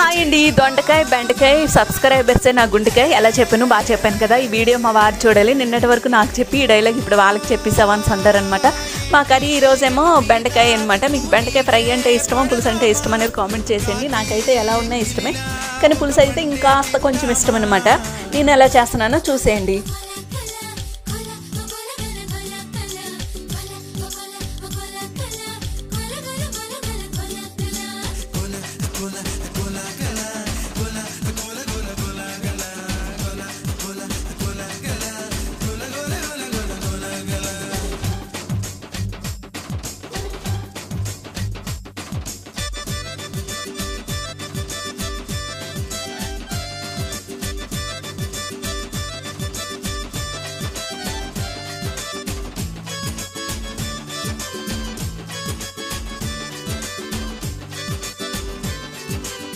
Hi అండి, దొండకాయ బెండకాయ సబ్స్క్రైబర్సే నా గుండెకాయ ఎలా చెప్పాను, బాగా చెప్పాను కదా. ఈ వీడియో మా వారు చూడాలి. నిన్నటి వరకు నాకు చెప్పి ఈ డైలాగ్ ఇప్పుడు వాళ్ళకి చెప్పేసావని అంటారనమాట. మా కర్రీ ఈరోజేమో బెండకాయ అనమాట. మీకు బెండకాయ ఫ్రై అంటే ఇష్టమా, పులుసు అంటే ఇష్టం అనేది కామెంట్ చేసేయండి. నాకైతే ఎలా ఉన్నా ఇష్టమే, కానీ పులుసు అయితే ఇంకాస్త కొంచెం ఇష్టం అనమాట. నేను ఎలా చేస్తున్నానో చూసేయండి.